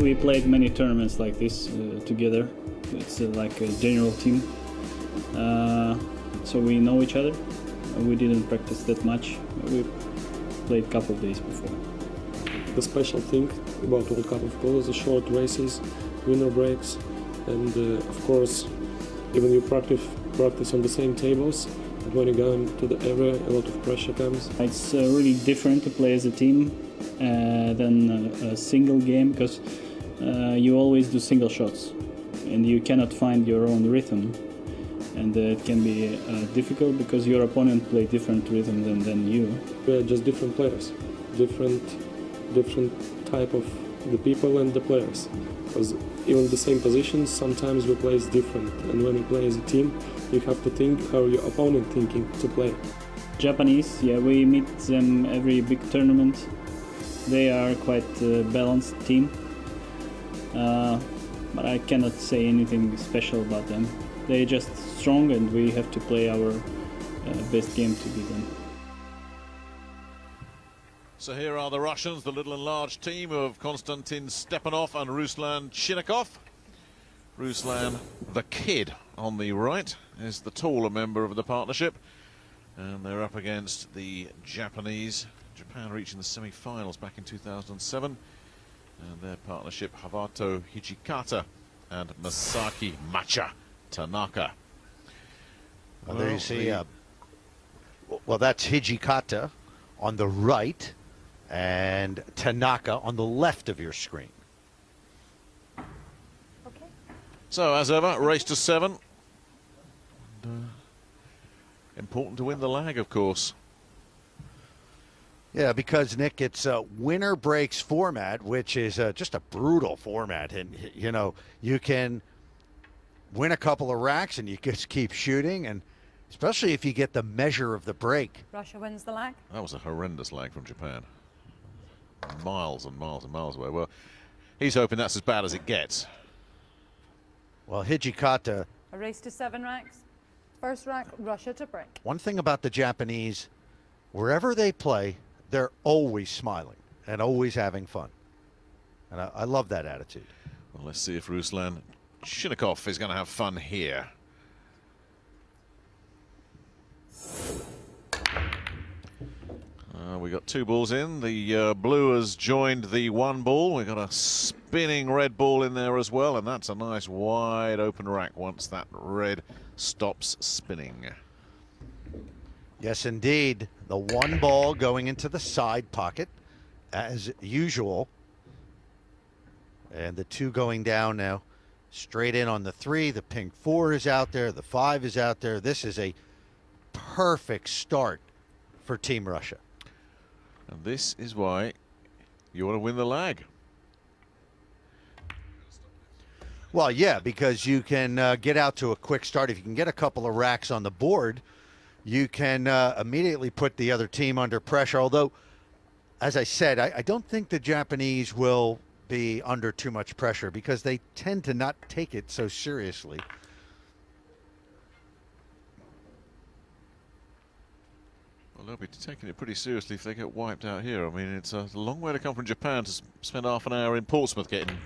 we played many tournaments like this together. It's like a general team. So we know each other. We didn't practice that much. We played a couple of days before. The special thing about World Cup of Polo is the short races, winter breaks, and of course, even you practice on the same tables, but when you go into the area, a lot of pressure comes. It's really different to play as a team than a single game, because you always do single shots and you cannot find your own rhythm, and it can be difficult because your opponent play different rhythm than you. We're just different players, different type of the people and the players, because even the same positions sometimes we play different, and when you play as a team you have to think how your opponent thinking to play. Japanese, yeah, we meet them every big tournament. They are quite a balanced team, but I cannot say anything special about them. They're just strong and we have to play our best game to beat them. So here are the Russians, the little and large team of Konstantin Stepanov and Ruslan Chinakhov. Ruslan, the kid, on the right, is the taller member of the partnership. And they're up against the Japanese. Japan reaching the semi-finals back in 2007. And their partnership, Havato Hijikata and Masaki Macha Tanaka. Well, there you see, well, that's Hijikata on the right and Tanaka on the left of your screen. Okay. So, as ever, race to 7. Important to win the lag, of course. Yeah, because, Nick, it's a winner breaks format, which is just a brutal format. And, you know, you can win a couple of racks and you just keep shooting, and especially if you get the measure of the break. Russia wins the lag. That was a horrendous lag from Japan. Miles and miles and miles away. Well, he's hoping that's as bad as it gets. Well, Hijikata, A race to 7 racks. First rack, Russia to break. one thing about the Japanese, wherever they play, they're always smiling and always having fun. And I love that attitude. Well, let's see if Ruslan Chinakhov is going to have fun here. We got 2 balls in. The blue has joined the 1 ball. We've got a spinning red ball in there as well, and that's a nice wide open rack once that red stops spinning. Yes, indeed. The 1 ball going into the side pocket, as usual. And the 2 going down now. Straight in on the 3. The pink 4 is out there. The 5 is out there. This is a perfect start for Team Russia. And this is why you want to win the lag. Well, yeah, because you can get out to a quick start. If you can get a couple of racks on the board, you can immediately put the other team under pressure. Although, as I said, I don't think the Japanese will be under too much pressure because they tend to not take it so seriously. Well, they'll be taking it pretty seriously if they get wiped out here. I mean, it's a long way to come from Japan to spend half an hour in Portsmouth getting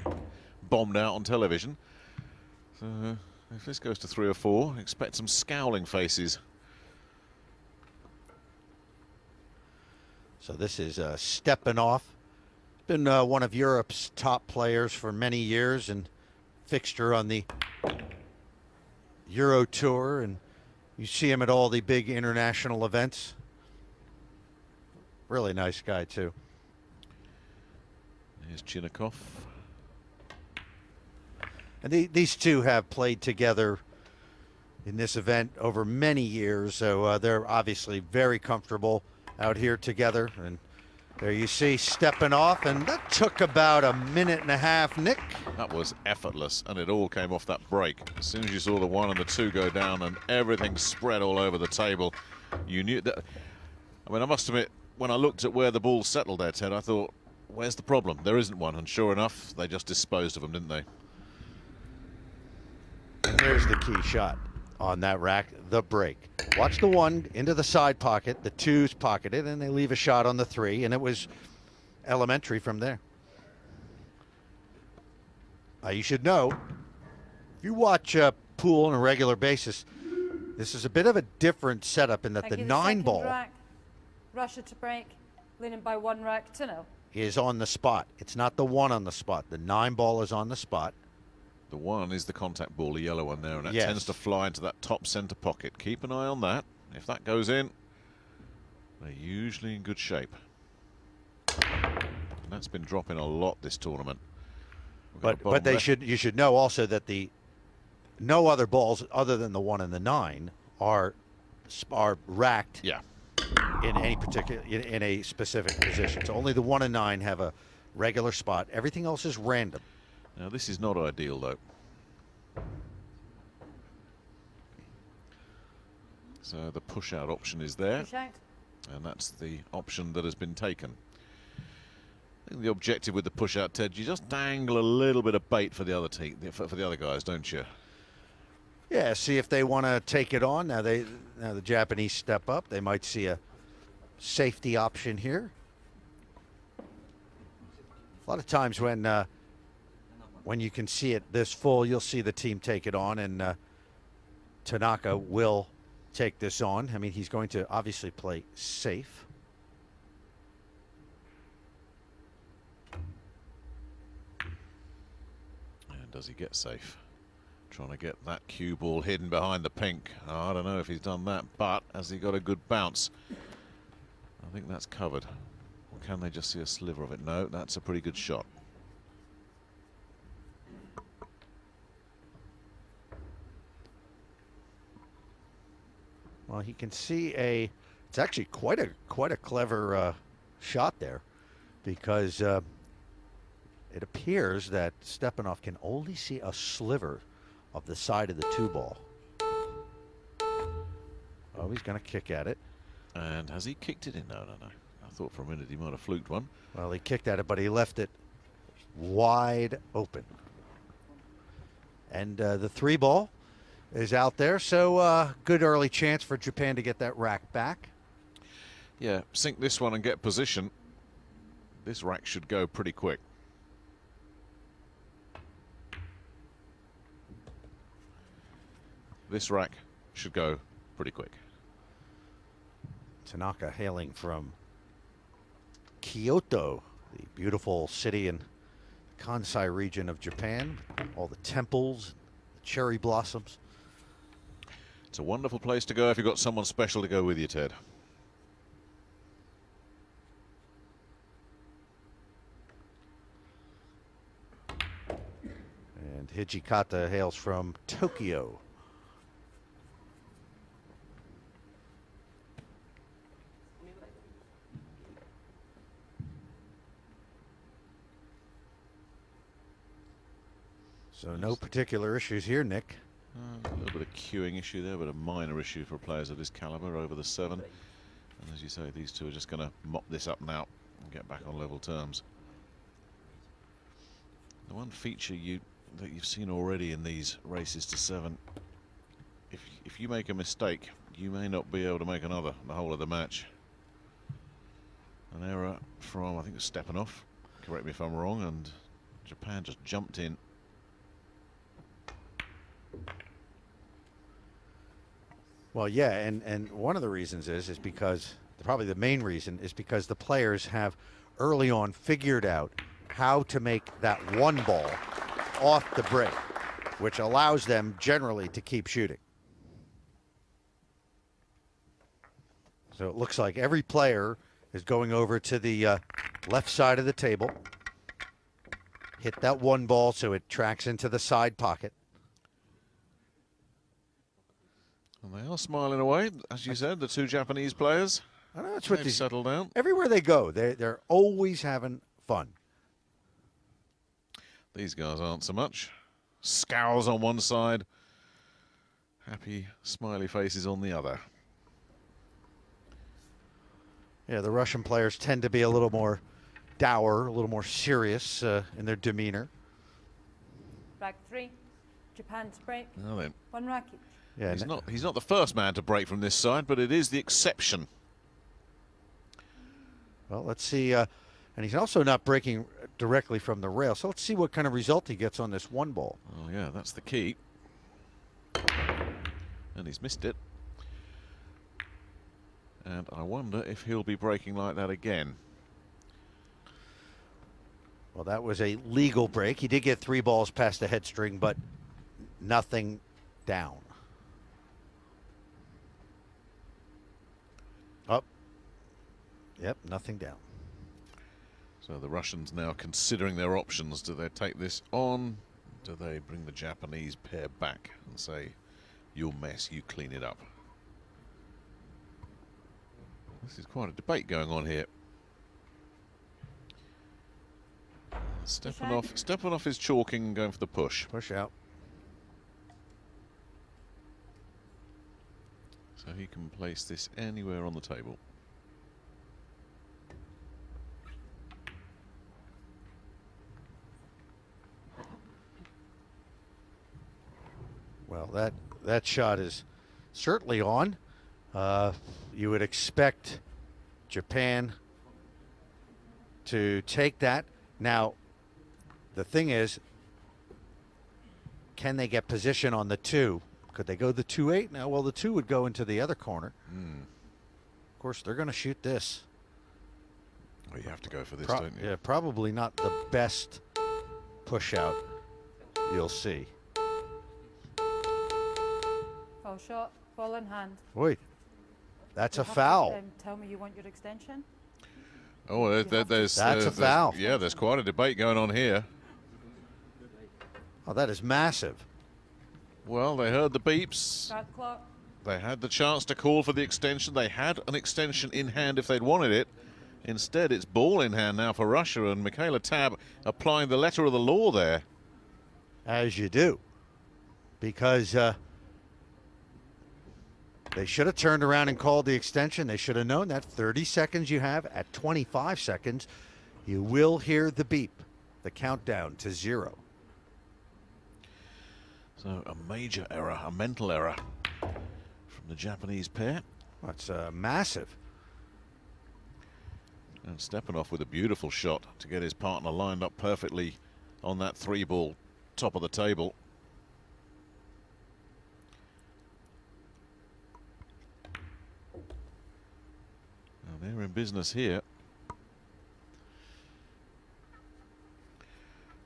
bombed out on television. So if this goes to 3 or 4, expect some scowling faces. So this is Stepanov. Been one of Europe's top players for many years and fixture on the Euro Tour, and you see him at all the big international events. Really nice guy, too. Here's Chinakhov. And these two have played together in this event over many years, so they're obviously very comfortable out here together. And there you see Stepanov, and that took about a minute and a half, Nick. That was effortless, and it all came off that break. As soon as you saw the 1 and the 2 go down and everything spread all over the table, you knew that. I mean, I must admit, when I looked at where the ball settled there, Ted, I thought, where's the problem? There isn't one, and sure enough, they just disposed of them, didn't they? And there's the key shot on that rack, the break. Watch the 1 into the side pocket, the 2's pocketed, and they leave a shot on the 3, and it was elementary from there. You should know, if you watch pool on a regular basis, this is a bit of a different setup in that Thank the you. 9 second ball rack, Russia to break, leading by 1 rack to 0. is on the spot. It's not the 1 on the spot. The 9 ball is on the spot. The 1 is the contact ball, the yellow one there, and it Yes. tends to fly into that top centre pocket. Keep an eye on that. If that goes in, they're usually in good shape. And that's been dropping a lot this tournament. We've got a But bottom they left. should, you should know also that the no other balls other than the 1 and the 9 are racked Yeah. in any particular in a specific position. So only the 1 and 9 have a regular spot. Everything else is random. Now this is not ideal though. So the push out option is there, Push out. and that's the option that has been taken. I think the objective with the push out, Ted, you just dangle a little bit of bait for the other team, for the other guys, don't you? Yeah, see if they want to take it on. Now the Japanese step up. They might see a safety option here. A lot of times when you can see it this full, you'll see the team take it on, and Tanaka will take this on. I mean, he's going to obviously play safe. And does he get safe? Trying to get that cue ball hidden behind the pink. Oh, I don't know if he's done that, but has he got a good bounce? I think that's covered. Or can they just see a sliver of it? No, that's a pretty good shot. Well, he can see it's actually quite a clever shot there, because it appears that Stepanov can only see a sliver of the side of the 2 ball. Oh, he's going to kick at it. And has he kicked it in? No. I thought for a minute he might have fluked one. Well, he kicked at it, but he left it wide open. And the 3 ball is out there, so good early chance for Japan to get that rack back. Yeah, sink this one and get position. This rack should go pretty quick. This rack should go pretty quick. Tanaka hailing from Kyoto, the beautiful city in the Kansai region of Japan. All the temples, the cherry blossoms. It's a wonderful place to go if you've got someone special to go with you, Ted. And Hijikata hails from Tokyo. So no particular issues here, Nick. A little bit of queuing issue there, but a minor issue for players of this caliber over the 7. And as you say, these two are just going to mop this up now and get back on level terms. The one feature that you've seen already in these races to 7, if you make a mistake, you may not be able to make another the whole of the match. An error from, I think, Stepanov. Correct me if I'm wrong, and Japan just jumped in. Well, yeah, and one of the reasons is because, probably the main reason, is because the players have early on figured out how to make that 1 ball off the break, which allows them generally to keep shooting. So it looks like every player is going over to the left side of the table, hit that 1 ball so it tracks into the side pocket. And they are smiling away, as you said, the 2 Japanese players. I know that's what They've these settled down. everywhere they go. They're always having fun. These guys aren't so much. Scowls on one side, happy, smiley faces on the other. Yeah, the Russian players tend to be a little more dour, a little more serious in their demeanor. Rack 3, Japan to break, Well then, 1 rack each. Yeah, he's not the first man to break from this side, but it is the exception. well, let's see. And he's also not breaking directly from the rail. So let's see what kind of result he gets on this one ball. Oh, yeah, that's the key. And he's missed it. And I wonder if he'll be breaking like that again. Well, that was a legal break. He did get 3 balls past the head string, but nothing down. Up. Yep, nothing down. So the Russians now considering their options. Do they take this on? Do they bring the Japanese pair back and say, "Your mess, you clean it up"? This is quite a debate going on here. Stepanov is chalking and going for the push. Push out. So he can place this anywhere on the table. Well, that shot is certainly on. You would expect Japan to take that. Now, the thing is, can they get position on the 2? Could they go the 2-8? Now, well, the 2 would go into the other corner. Of course, they're going to shoot this. Well, you have to go for this, don't you? Yeah, probably not the best push out you'll see. Foul shot, ball in hand. Wait, that's You a have to, foul. tell me you want your extension. Oh, there's That's a foul. Yeah, there's quite a debate going on here. Oh, that is massive. Well, they heard the beeps. Start the clock. They had the chance to call for the extension. They had an extension in hand if they'd wanted it. Instead, it's ball in hand now for Russia, and Michaela Tab applying the letter of the law there. As you do. Because they should have turned around and called the extension. They should have known that 30 seconds you have. At 25 seconds, you will hear the beep, the countdown to 0. So a major error, a mental error from the Japanese pair. That's massive. And Stepanov with a beautiful shot to get his partner lined up perfectly on that 3-ball top of the table. Now they're in business here.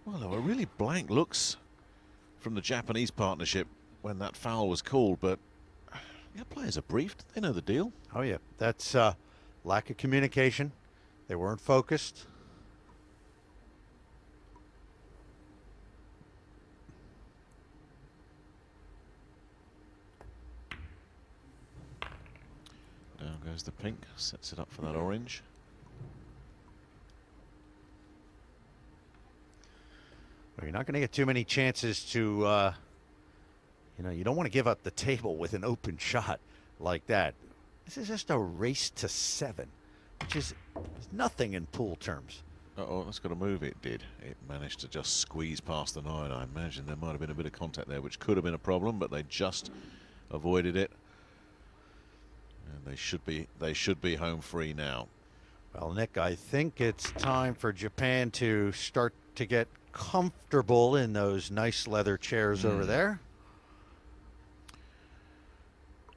Well, there were really blank looks from the Japanese partnership when that foul was called, but the players are briefed. They know the deal. Oh, yeah. That's lack of communication. They weren't focused. Down goes the pink, sets it up for that orange. Well, you're not going to get too many chances to, you don't want to give up the table with an open shot like that. This is just a race to 7, which is nothing in pool terms. Uh-oh, that's got to move. It did. It managed to just squeeze past the 9. I imagine there might have been a bit of contact there, which could have been a problem, but they just avoided it. And they should be home free now. Well, Nick, I think it's time for Japan to start to get comfortable in those nice leather chairs over there.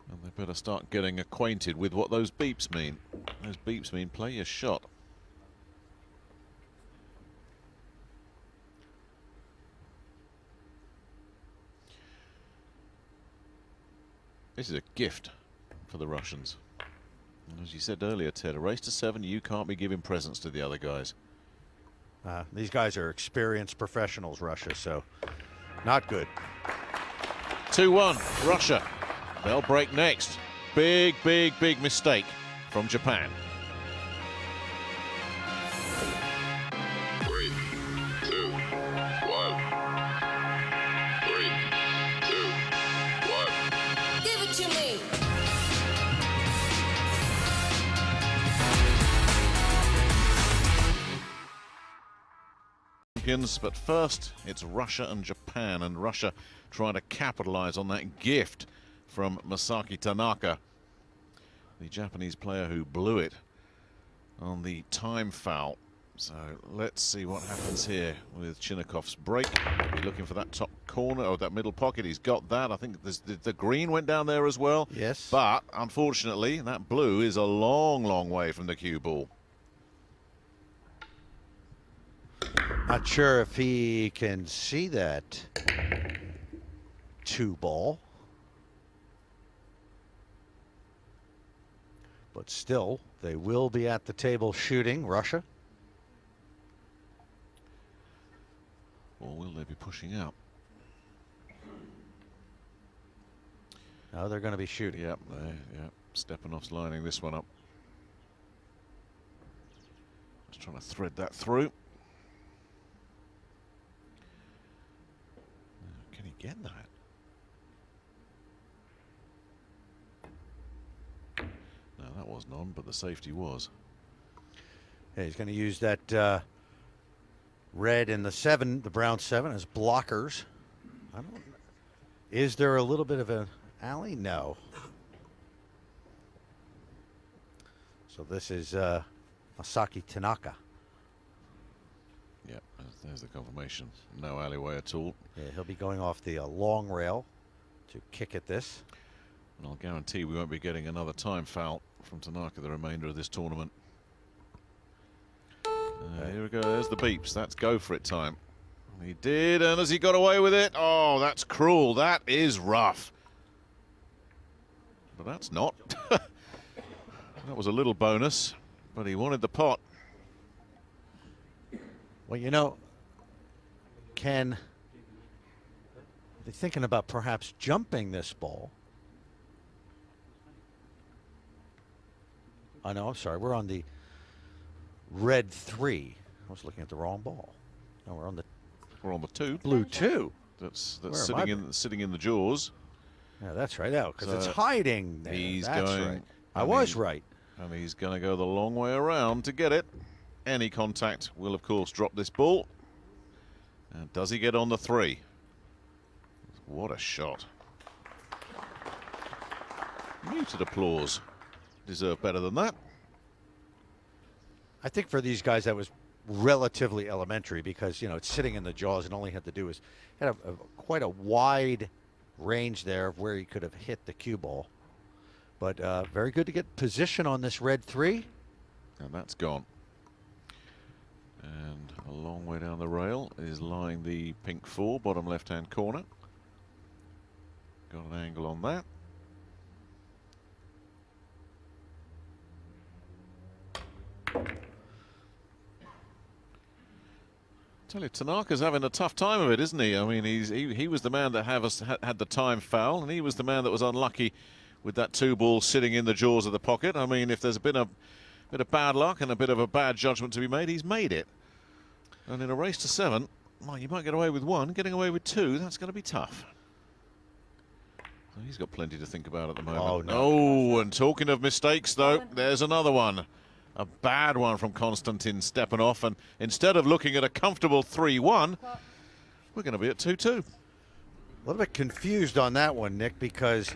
And they better start getting acquainted with what those beeps mean. Those beeps mean play your shot. This is a gift for the Russians. And as you said earlier, Ted, a race to 7, you can't be giving presents to the other guys. These guys are experienced professionals, Russia, so not good. 2-1, Russia. They'll break next. Big, big, big mistake from Japan. 3, 2, 1. 3, 2, 1. Give it to me. But first, it's Russia and Japan, and Russia trying to capitalize on that gift from Masaki Tanaka, the Japanese player who blew it on the time foul So let's see what happens here with Chinnakov's break. He'll be looking for that top corner, or that middle pocket. He's got that. I think the green went down there as well. Yes. But, unfortunately, that blue is a long, long way from the cue ball. Not sure if he can see that 2 ball. But still, they will be at the table shooting, Russia. Or will they be pushing out? No, they're going to be shooting. Yep, yep. Stepanov's lining this one up. Just trying to thread that through. Can he get that? No, that wasn't on, but the safety was. Yeah, he's going to use that red and the 7, the brown 7, as blockers. I don't. Is there a little bit of an alley? No. So this is Masaki Tanaka. Yep, there's the confirmation. No alleyway at all. Yeah, he'll be going off the long rail to kick at this. And I'll guarantee we won't be getting another time foul from Tanaka the remainder of this tournament. Here we go, there's the beeps. That's go for it time. He did, and has he got away with it? Oh, that's cruel. That is rough. But that's not. That was a little bonus, but he wanted the pot. Well, you know, Ken, they're thinking about perhaps jumping this ball. Oh, no, I'm sorry. We're on the red 3. I was looking at the wrong ball. No, we're on the 2. blue 2. That's Where am sitting in the jaws. Yeah, that's right out because it's So hiding there. he's That's going- right. I and was he- right. And he's going to go the long way around to get it. Any contact will, of course, drop this ball. And does he get on the 3? What a shot. Muted applause. Deserve better than that. I think for these guys that was relatively elementary because, you know, it's sitting in the jaws and all he had to do was had quite a wide range there of where he could have hit the cue ball. But very good to get position on this red 3. And that's gone. And a long way down the rail is lying the pink 4, bottom left-hand corner. Got an angle on that. Tell you, Tanaka's having a tough time of it, isn't he? I mean, he was the man that had the time foul, and he was the man that was unlucky with that 2 ball sitting in the jaws of the pocket. I mean, if there's been a bit of bad luck and a bit of a bad judgment to be made, he's made it. And in a race to 7, well, you might get away with 1, getting away with 2, that's going to be tough. So he's got plenty to think about at the moment. Oh, no. Oh, and talking of mistakes, though, there's another one. A bad one from Konstantin Stepanov, and instead of looking at a comfortable 3-1, we're going to be at 2-2. A little bit confused on that one, Nick, because,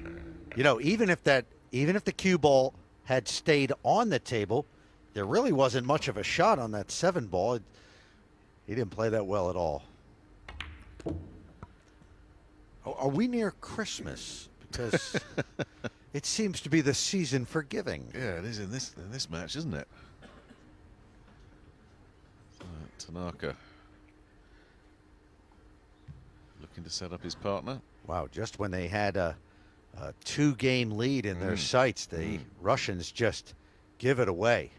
you know, even if the cue ball had stayed on the table, there really wasn't much of a shot on that 7 ball. He didn't play that well at all. Are we near Christmas? Because it seems to be the season for giving. Yeah, it is in this match, isn't it? Tanaka looking to set up his partner. Wow, just when they had a 2-game lead in their sights, the Russians just give it away.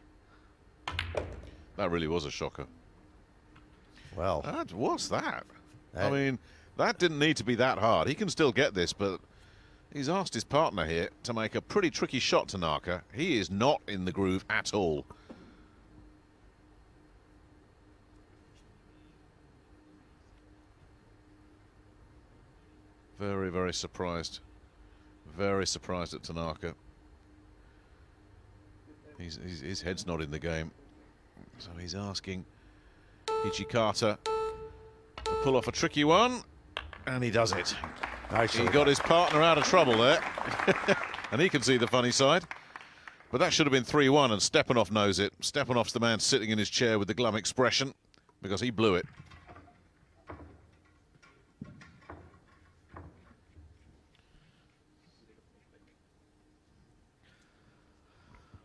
That really was a shocker. Well, What's that? I That- mean, that didn't need to be that hard. He can still get this, but he's asked his partner here to make a pretty tricky shot, Tanaka. He is not in the groove at all. Very, very surprised. Very surprised at Tanaka. His head's not in the game. So he's asking Ichikata to pull off a tricky one, and he does it. nicely He got his partner out of trouble there. And he can see the funny side. But that should have been 3-1, and Stepanov knows it. Stepanov's the man sitting in his chair with the glum expression because he blew it.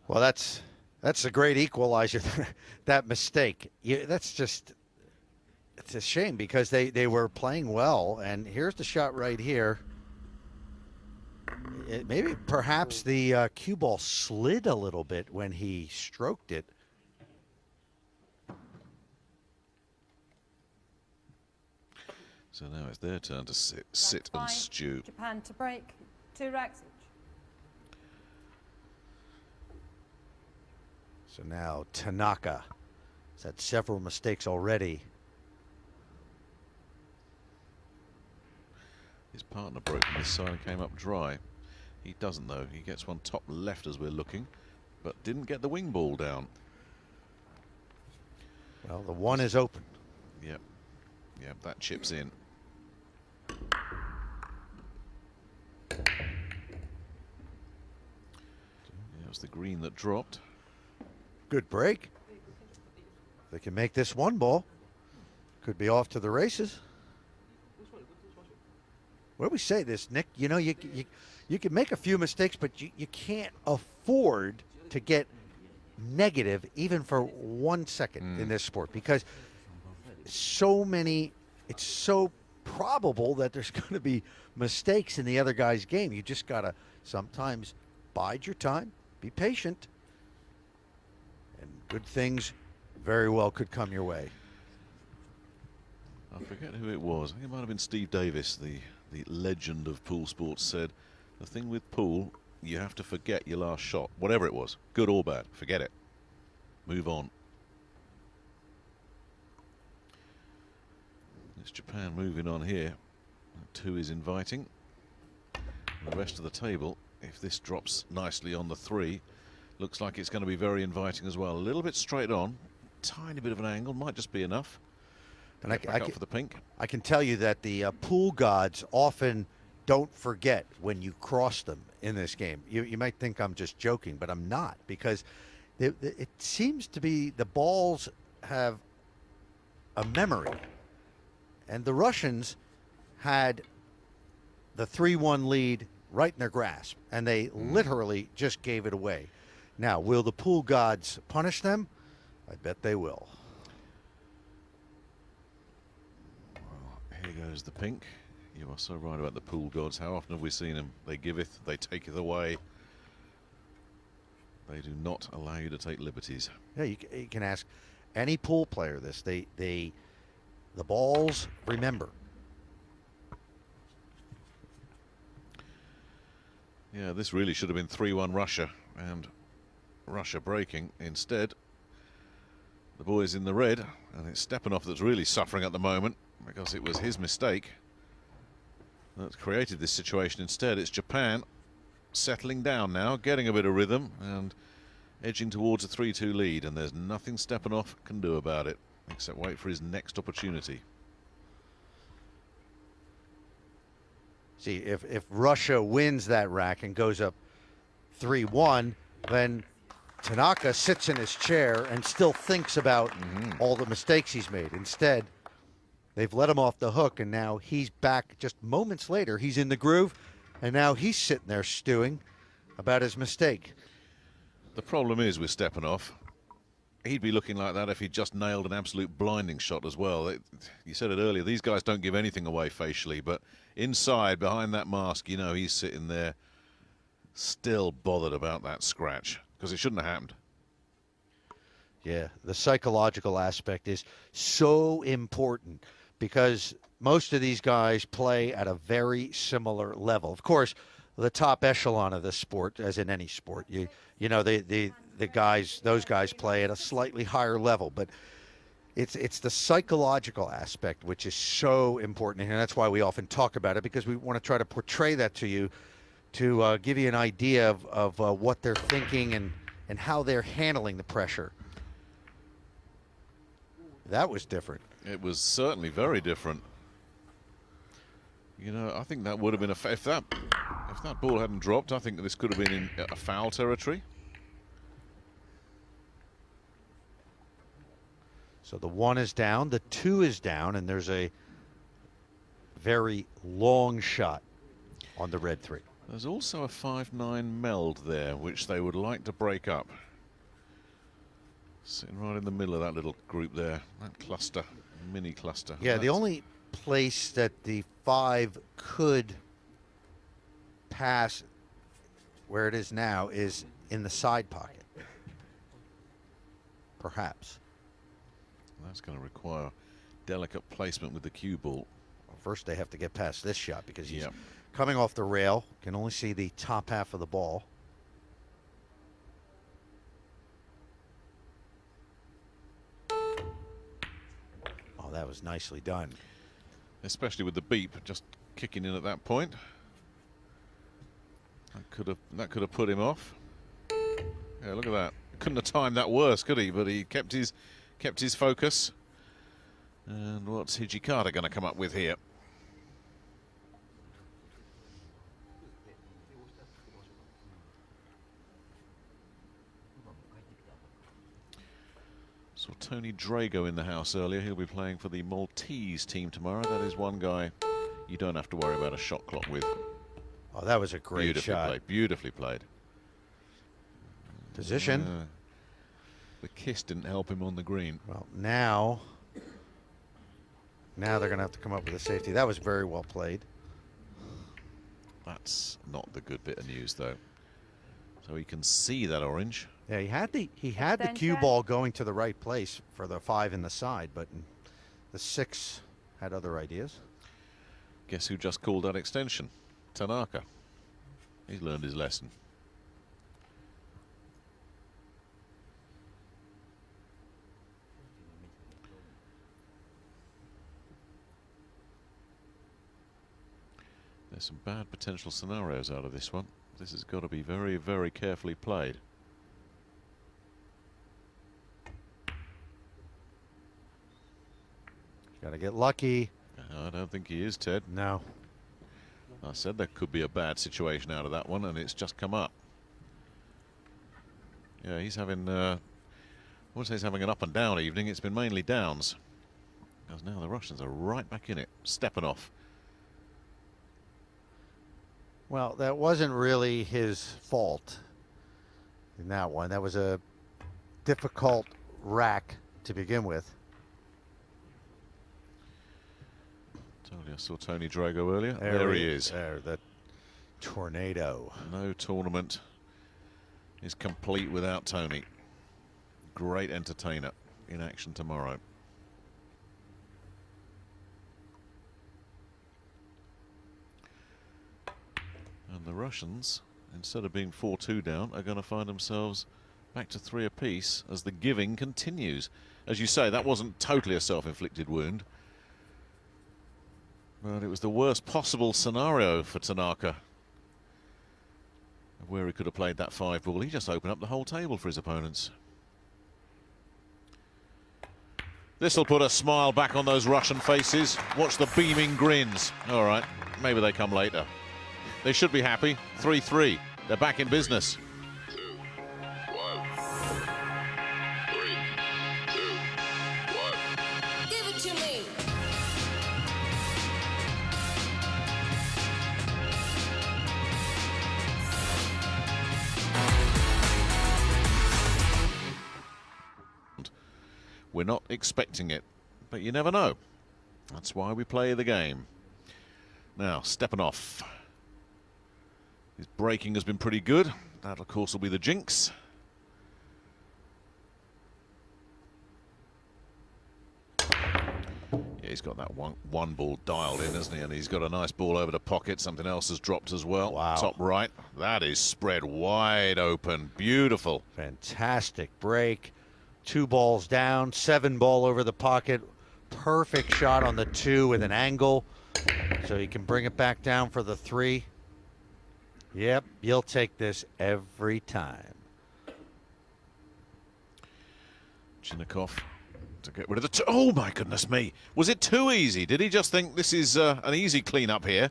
Well, that's a great equalizer. That mistake. That's just, it's a shame because they were playing well, and here's the shot right here. Maybe perhaps the cue ball slid a little bit when he stroked it. So now it's their turn to sit and stew. Japan to break. 2 racks each. So now Tanaka has had several mistakes already. His partner broke from this side and came up dry. He doesn't though. He gets one top left as we're looking, but didn't get the wing ball down. Well, the one is open. Yep. Yep, that chips in. It was the green that dropped. Good break. If they can make this one ball, could be off to the races. What do we say this, Nick? You know, you can make a few mistakes, but you can't afford to get negative even for 1 second in this sport, because so many, it's so probable that there's going to be mistakes in the other guy's game. You just got to sometimes bide your time, be patient, and good things very well could come your way. I forget who it was. I think it might have been Steve Davis, the legend of pool sports, said the thing with pool, you have to forget your last shot, whatever it was, good or bad. Forget it. Move on. It's Japan moving on here. 2 is inviting. And the rest of the table, if this drops nicely on the 3, looks like it's going to be very inviting as well. A little bit straight on, tiny bit of an angle, might just be enough. And I can, for the pink. I can tell you that the pool gods often don't forget when you cross them in this game. You might think I'm just joking, but I'm not, because it seems to be the balls have a memory. And the Russians had the 3-1 lead right in their grasp, and they literally just gave it away. Now, will the pool gods punish them? I bet they will. Here goes the pink. You are so right about the pool gods. How often have we seen them? They giveth, they taketh away. They do not allow you to take liberties. Yeah, you can ask any pool player this. The balls remember. Yeah, this really should have been 3-1 Russia, and Russia breaking. Instead, the boys in the red, and it's Stepanov that's really suffering at the moment, because it was his mistake that created this situation. Instead, it's Japan settling down now, getting a bit of rhythm and edging towards a 3-2 lead, and there's nothing Stepanov can do about it except wait for his next opportunity. See, if Russia wins that rack and goes up 3-1, then Tanaka sits in his chair and still thinks about all the mistakes he's made. Instead, they've let him off the hook, and now he's back just moments later. He's in the groove, and now he's sitting there stewing about his mistake. The problem is with Stepanov, he'd be looking like that if he just nailed an absolute blinding shot as well. You said it earlier, these guys don't give anything away facially, but inside, behind that mask, you know, he's sitting there still bothered about that scratch, because it shouldn't have happened. Yeah, the psychological aspect is so important, because most of these guys play at a very similar level. Of course, the top echelon of this sport, as in any sport, you know, the guys, those guys play at a slightly higher level, but it's the psychological aspect which is so important, and that's why we often talk about it, because we want to try to portray that to you, to give you an idea of what they're thinking and how they're handling the pressure. That was different. It was certainly very different. You know, I think that would have been if that ball hadn't dropped, I think this could have been in a foul territory. So the 1 is down, the 2 is down, and there's a very long shot on the red 3. There's also a 5-9 meld there, which they would like to break up. Sitting right in the middle of that little group there, that cluster, mini cluster. Yeah, the only place that the 5 could pass where it is now is in the side pocket. Perhaps. That's going to require delicate placement with the cue ball. First, they have to get past this shot because he's Yep. coming off the rail. Can only see the top half of the ball. Oh, that was nicely done. Especially with the beep just kicking in at that point. That could have put him off. Yeah, look at that. Couldn't have timed that worse, could he? But he kept his focus. And what's Hijikata going to come up with here? Saw Tony Drago in the house earlier. He'll be playing for the Maltese team tomorrow. That is one guy you don't have to worry about a shot clock with. Oh, that was a great Beautifully shot. played. Beautifully played. Position. The kiss didn't help him on the green. Well, now they're going to have to come up with a safety. That was very well played. That's not the good bit of news, though. So he can see that orange. Yeah, he had the cue Extension. ball going to the right place for the 5 in the side, but the 6 had other ideas. Guess who just called that extension? Tanaka. He's learned his lesson. There's some bad potential scenarios out of this one. This has got to be very, very carefully played. Got to get lucky. I don't think he is, Ted. No. I said there could be a bad situation out of that one, and it's just come up. Yeah, he's having, I wouldn't say he's having an up and down evening. It's been mainly downs. Because now the Russians are right back in it. Stepanov. Well, that wasn't really his fault in that one. That was a difficult rack to begin with. Totally, I saw Tony Drago earlier. There he is. There, that tornado. No tournament is complete without Tony. Great entertainer in action tomorrow. And the Russians, instead of being 4-2 down, are going to find themselves back to 3 apiece as the giving continues. As you say, that wasn't totally a self-inflicted wound. But it was the worst possible scenario for Tanaka, where he could have played that 5 ball. He just opened up the whole table for his opponents. This'll put a smile back on those Russian faces. Watch the beaming grins. All right, maybe they come later. They should be happy. 3-3. They're back in business. 2, 1. 3, 2, 1. Give it to me. We're not expecting it, but you never know. That's why we play the game. Now, Stepanov. His braking has been pretty good. That, of course, will be the jinx. Yeah, he's got that one ball dialed in, hasn't he? And he's got a nice ball over the pocket. Something else has dropped as well. Wow. Top right. That is spread wide open. Beautiful. Fantastic break. 2 balls down, 7 ball over the pocket. Perfect shot on the 2 with an angle. So he can bring it back down for the 3. Yep, you'll take this every time. Chinnikov to get rid of the two. Oh, my goodness me. Was it too easy? Did he just think this is an easy clean-up here?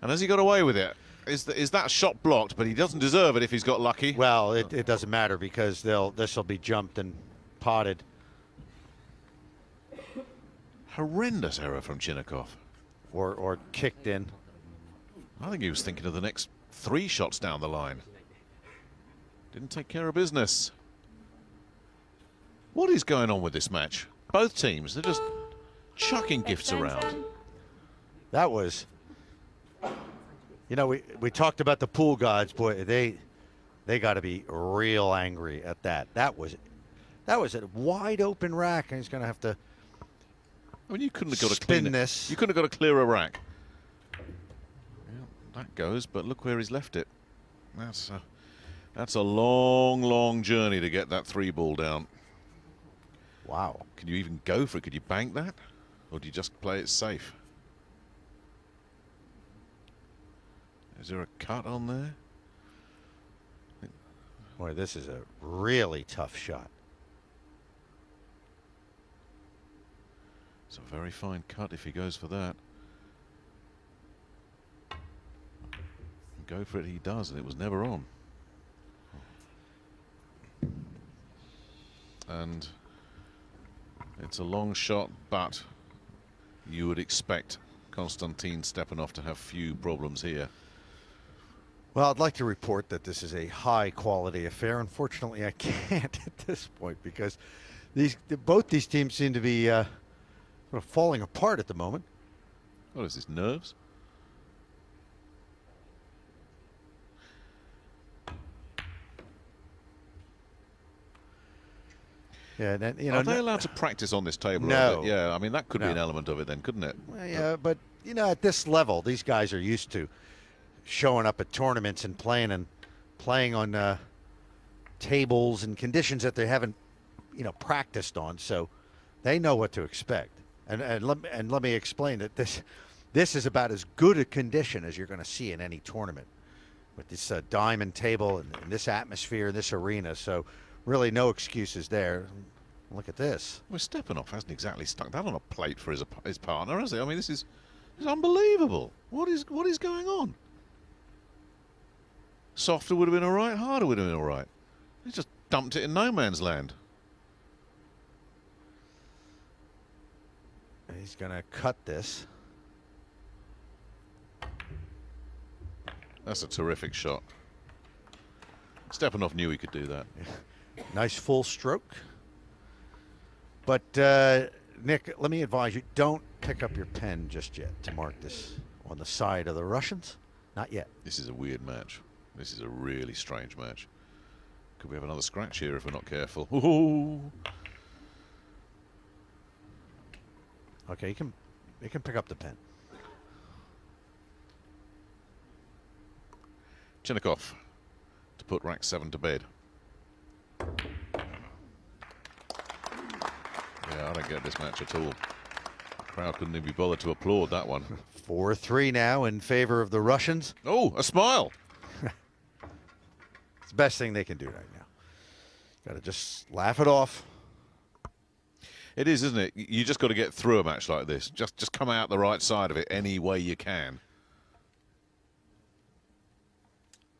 And has he got away with it? Is that shot blocked? But he doesn't deserve it if he's got lucky. Well, it doesn't matter because this will be jumped and potted. horrendous error from Chinnikov. Or kicked in. I think he was thinking of the next 3 shots down the line. Didn't take care of business. What is going on with this match? Both teams, they're just chucking gifts around. That was, you know, we talked about the pool gods. Boy, they got to be real angry at that. That was a wide open rack, and he's going to have to. I mean, you couldn't have got a spin cleaner, this. You couldn't have got a clearer rack. Yeah, that goes, but look where he's left it. That's a long, long journey to get that 3 ball down. Wow. Can you even go for it? Could you bank that? Or do you just play it safe? Is there a cut on there? Boy, this is a really tough shot. It's a very fine cut if he goes for that. Go for it, he does, and it was never on. And it's a long shot, but you would expect Konstantin Stepanov to have few problems here. Well, I'd like to report that this is a high-quality affair. Unfortunately, I can't at this point because both these teams seem to be sort of falling apart at the moment. What is this, nerves? Yeah, then, you know. Are they allowed to practice on this table? No. Yeah, I mean, that could be No. an element of it then, couldn't it? Well, yeah, but you know, at this level, these guys are used to showing up at tournaments and playing on tables and conditions that they haven't, you know, practiced on. So they know what to expect. And let me explain that this is about as good a condition as you're going to see in any tournament with this diamond table and this atmosphere, this arena. So really, no excuses there. Look at this. Well, Stepanov hasn't exactly stuck that on a plate for his partner, has he? I mean, this is unbelievable. What is going on? Softer would have been all right. Harder would have been all right. He just dumped it in no man's land. He's going to cut this. That's a terrific shot. Stepanov knew he could do that. Nice full stroke. But, Nick, let me advise you, don't pick up your pen just yet to mark this on the side of the Russians. Not yet. This is a weird match. This is a really strange match. Could we have another scratch here if we're not careful? Ooh. Okay, you can pick up the pen. Chinnikov to put rack 7 to bed. Yeah, I don't get this match at all. The crowd couldn't even be bothered to applaud that one. 4-3 now in favor of the Russians. Oh, a smile. It's the best thing they can do right now. Got to just laugh it off. It is, isn't it? You just got to get through a match like this. Just come out the right side of it any way you can.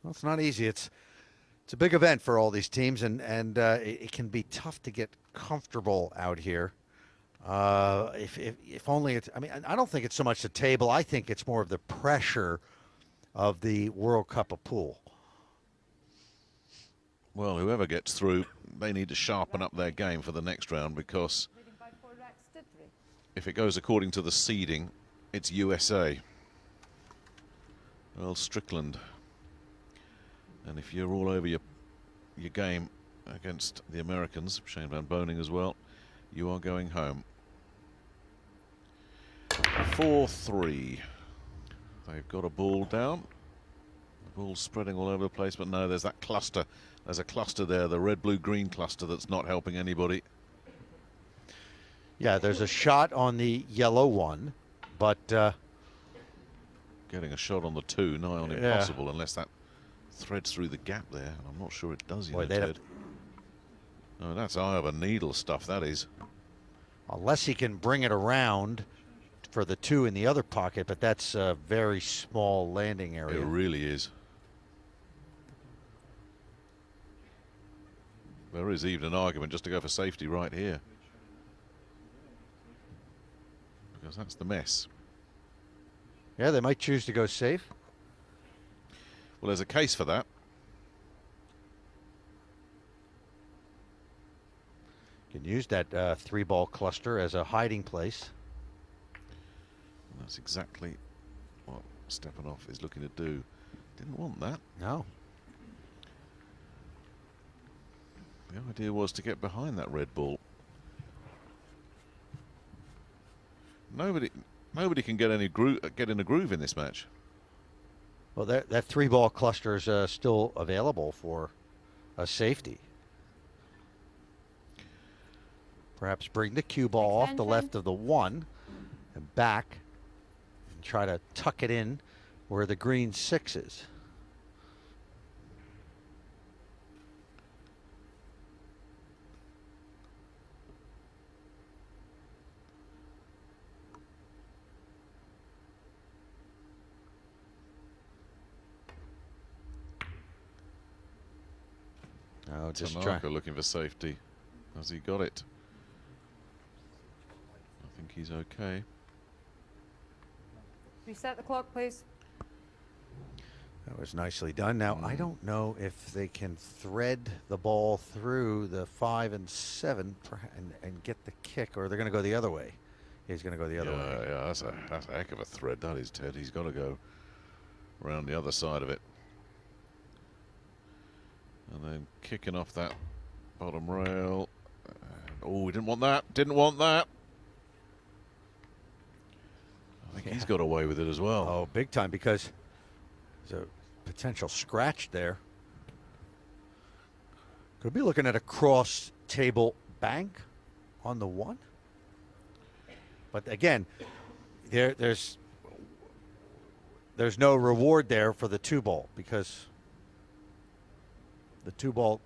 Well, it's not easy. It's a big event for all these teams, and it can be tough to get comfortable out here. If only it's. I mean, I don't think it's so much the table. I think it's more of the pressure of the World Cup of Pool. Well, whoever gets through, they need to sharpen up their game for the next round because if it goes according to the seeding, it's USA. Earl Strickland. And if you're all over your game against the Americans, Shane Van Boening as well, you are going home. 4-3. They've got a ball down. The ball's spreading all over the place, but no, there's that cluster. There's a cluster there, the red, blue, green cluster that's not helping anybody. Yeah, there's a shot on the yellow one, but getting a shot on the 2, nigh on impossible unless that threads through the gap there, and I'm not sure it does, you know, Ted. No, that's eye of a needle stuff, that is. Unless he can bring it around for the 2 in the other pocket, but that's a very small landing area. It really is. There is even an argument just to go for safety right here. because that's the mess. Yeah, they might choose to go safe. Well, there's a case for that. Can use that 3-ball cluster as a hiding place. And that's exactly what Stepanov is looking to do. Didn't want that. No. The idea was to get behind that red ball. Nobody can get in a groove in this match. Well, that 3-ball cluster is still available for a safety. Perhaps bring the cue ball off the left of the 1 and back and try to tuck it in where the green 6 is. No, just Tanaka looking for safety. Has he got it? I think he's okay. Reset the clock, please. That was nicely done. Now, I don't know if they can thread the ball through the 5 and 7 and get the kick, or they're going to go the other way. He's going to go the other way. Yeah, that's a heck of a thread, that is, Ted. He's got to go around the other side of it. And then kicking off that bottom rail. Oh, we didn't want that. Didn't want that. I think he's got away with it as well. Oh, big time, because there's a potential scratch there. Could be looking at a cross table bank on the 1. But again, there's no reward there for the 2-ball, because the 2-ball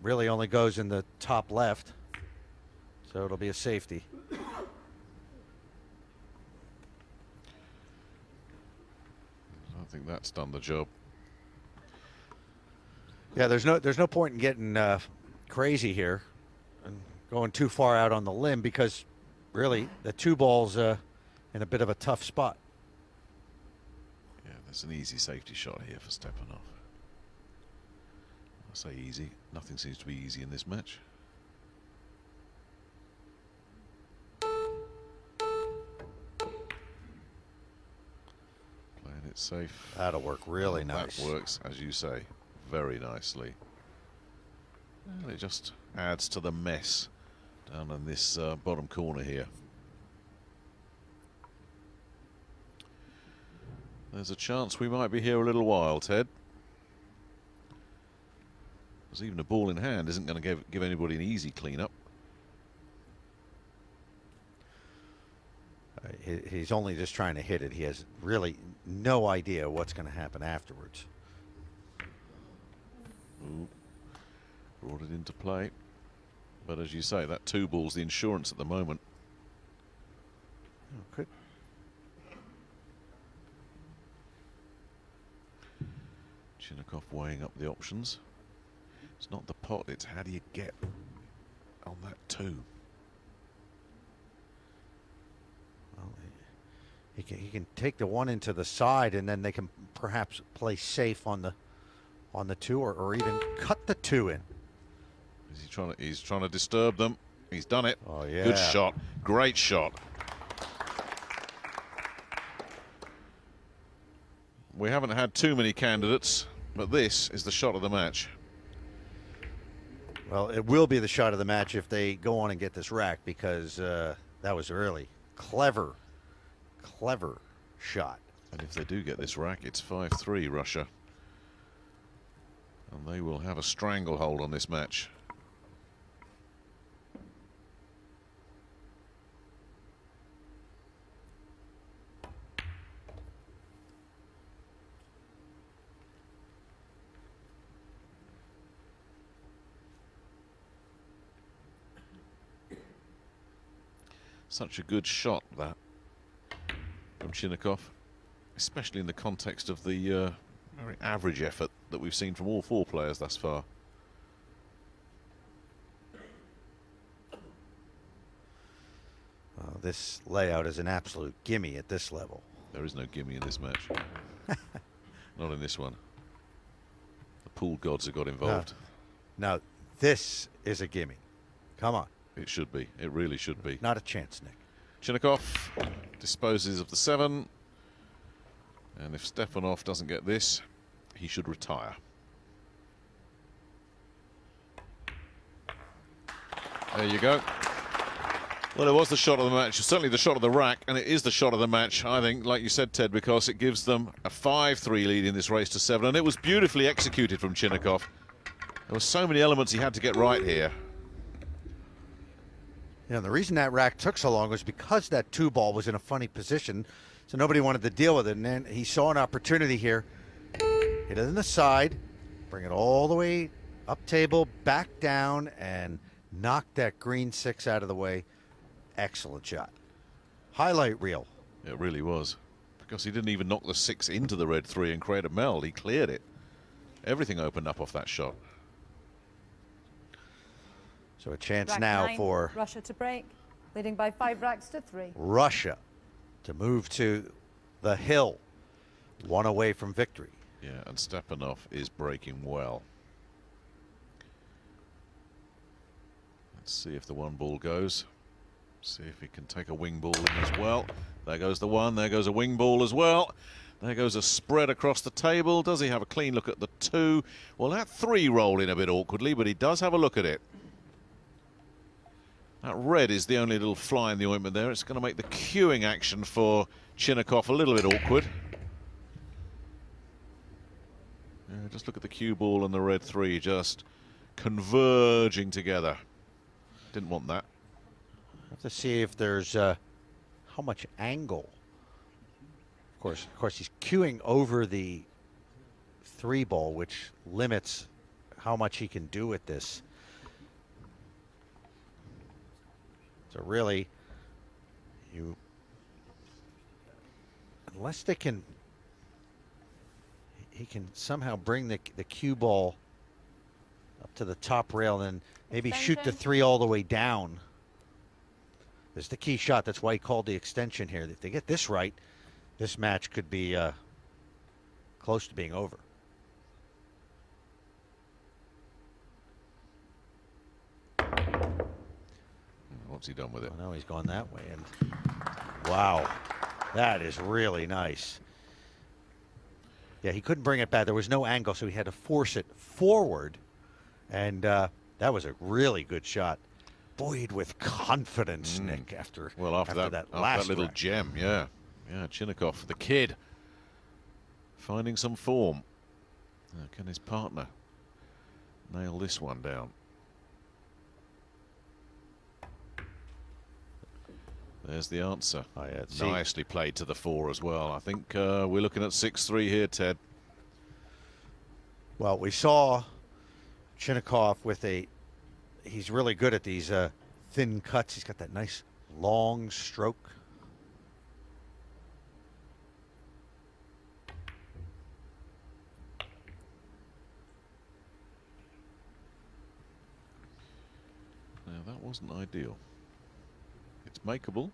really only goes in the top left. So it'll be a safety. I think that's done the job. Yeah, there's no point in getting crazy here and going too far out on the limb, because really the 2-ball's in a bit of a tough spot. Yeah, there's an easy safety shot here for Stepanov. I say easy. Nothing seems to be easy in this match. Playing it safe. That'll work really And nice. That works, as you say, very nicely. And it just adds to the mess down in this bottom corner here. There's a chance we might be here a little while, Ted. Because even a ball in hand isn't going to give anybody an easy clean-up. He's only just trying to hit it. He has really no idea what's going to happen afterwards. Ooh, brought it into play. But as you say, that 2-ball's the insurance at the moment. Could. Chinnikov weighing up the options. It's not the pot, it's how do you get on that 2. Well, he can take the 1 into the side, and then they can perhaps play safe on the 2, or even cut the 2 in. Is he he's trying to disturb them. He's done it. Oh, yeah. Good shot. Great shot. We haven't had too many candidates, but this is the shot of the match. Well, it will be the shot of the match if they go on and get this rack, because that was really clever shot. And if they do get this rack, it's 5-3 Russia. And they will have a stranglehold on this match. Such a good shot, that, from Chinnikov, especially in the context of the very average effort that we've seen from all 4 players thus far. Well, this layout is an absolute gimme at this level. There is no gimme in this match. Not in this one. The pool gods have got involved. Now, this is a gimme. Come on. It should be. It really should be. Not a chance, Nick. Chinnikov disposes of the 7. And if Stepanov doesn't get this, he should retire. There you go. Well, it was the shot of the match, certainly the shot of the rack, and it is the shot of the match, I think, like you said, Ted, because it gives them a 5-3 lead in this race to 7, and it was beautifully executed from Chinnikov. There were so many elements he had to get right here. Yeah, the reason that rack took so long was because that 2 ball was in a funny position, so nobody wanted to deal with it, and then he saw an opportunity here. Hit it in the side, bring it all the way up table, back down, and knock that green 6 out of the way. Excellent shot. Highlight reel. It really was, because he didn't even knock the 6 into the red 3 and create a meld. He cleared it. Everything opened up off that shot. So a chance Rack now 9, for Russia to break, leading by 5 racks to 3. Russia to move to the hill, 1 away from victory. Yeah, and Stepanov is breaking well. Let's see if the 1 ball goes. See if he can take a wing ball in as well. There goes the 1, there goes a wing ball as well. There goes a spread across the table. Does he have a clean look at the 2? Well, that 3 rolled in a bit awkwardly, but he does have a look at it. That red is the only little fly in the ointment there. It's going to make the queuing action for Chinnikov a little bit awkward. Yeah, just look at the cue ball and the red 3 just converging together. Didn't want that. Have to see if there's how much angle. Of course, he's queuing over the 3 ball, which limits how much he can do with this. So really, unless they can, he can somehow bring the cue ball up to the top rail and maybe shoot the 3 all the way down. This is the key shot. That's why he called the extension here. If they get this right, this match could be close to being over. What's he done with it? Well, now he's gone that way. And wow, that is really nice. Yeah, he couldn't bring it back. There was no angle, so he had to force it forward. And that was a really good shot. Buoyed with confidence, Nick, after that little rack. gem, yeah. Yeah, Chinnikov, the kid, finding some form. Can his partner nail this one down? There's the answer. Oh, yeah, nicely played to the 4 as well. I think we're looking at 6-3 here, Ted. Well, we saw Chinnikov with he's really good at these thin cuts. He's got that nice long stroke. Now, that wasn't ideal. It's makeable,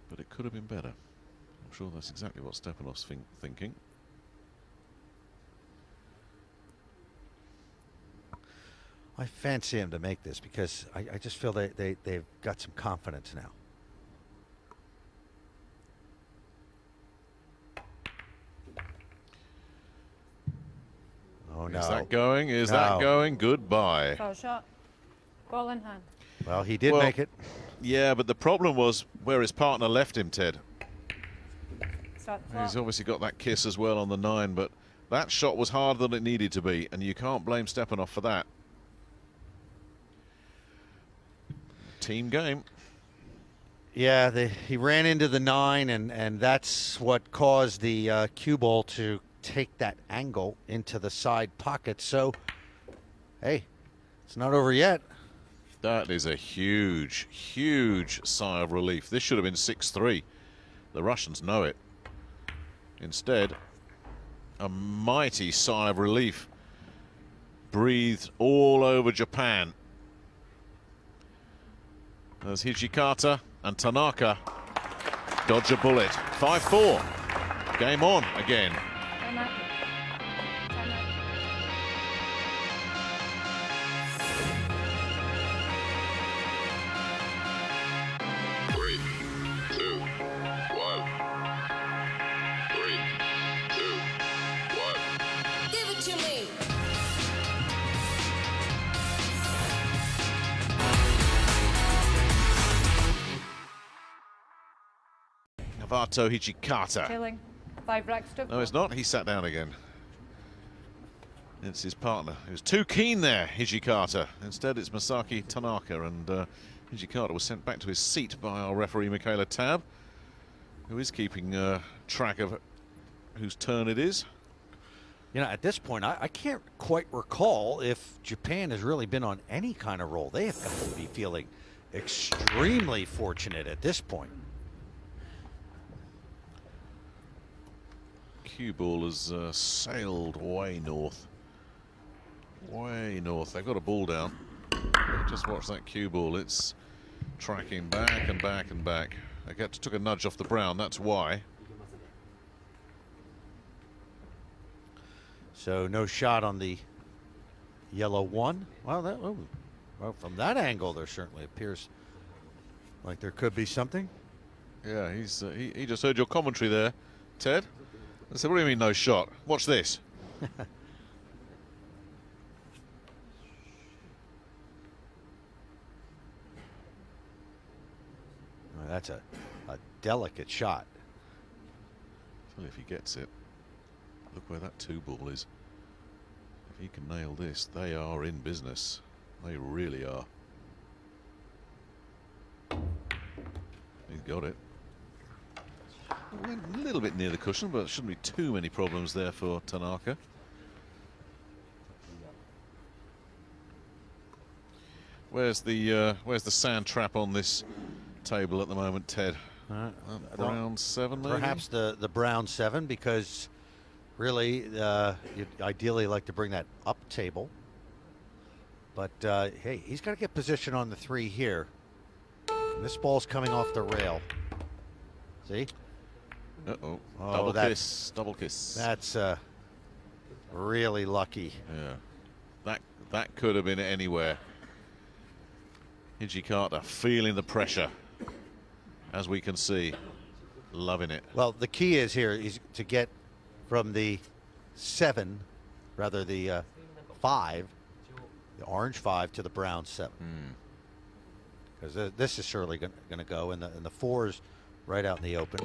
but it could have been better. I'm sure that's exactly what Stepanov's thinking. I fancy him to make this because I just feel they've got some confidence now. Oh, no. Is that going? Is No. that going? Goodbye. Foul shot. Ball in hand. Well, he did make it. Yeah, but the problem was where his partner left him, Ted. Start the He's clock. obviously got that kiss as well on the 9, but that shot was harder than it needed to be, and you can't blame Stepanov for that. Team game. Yeah, he ran into the 9, and that's what caused the cue ball to take that angle into the side pocket. So, hey, it's not over yet. That is a huge, huge sigh of relief. This should have been 6-3. The Russians know it. Instead, a mighty sigh of relief breathed all over Japan as Hijikata and Tanaka dodge a bullet. 5-4. Game on again. Time out. Time out. 3, 2, 1. 3, 2, 1. Give it to me. Novato Hijikata. Killing. 5 racks to No, it's not. He sat down again. It's his partner who's too keen there, Hijikata. Instead, it's Masaki Tanaka, and Hijikata was sent back to his seat by our referee, Michaela Tab, who is keeping track of whose turn it is. You know, at this point, I can't quite recall if Japan has really been on any kind of roll. They have got to be feeling extremely fortunate at this point. Cue ball has sailed way north. Way north. They've got a ball down. Just watch that cue ball. It's tracking back and back and back. They took a nudge off the brown. That's why. So no shot on the yellow one. Well, well, from that angle, there certainly appears like there could be something. Yeah, he just heard your commentary there, Ted. I said, what do you mean no shot? Watch this. Well, that's a delicate shot. Well, if he gets it, look where that 2 ball is. If he can nail this, they are in business. They really are. He's got it. Went a little bit near the cushion, but shouldn't be too many problems there for Tanaka. Where's the sand trap on this table at the moment, Ted? Brown 7, maybe? Perhaps the brown 7, because really you'd ideally like to bring that up table. But hey, he's got to get position on the 3 here. And this ball's coming off the rail. See? Uh-oh. Oh, Double that- kiss. Double kiss. That's really lucky. Yeah. That could have been anywhere. Hijikata feeling the pressure, as we can see. Loving it. Well, the key is here is to get from the 7, rather the 5, the orange 5 to the brown 7. Because this is surely going to go, and the 4 is right out in the open.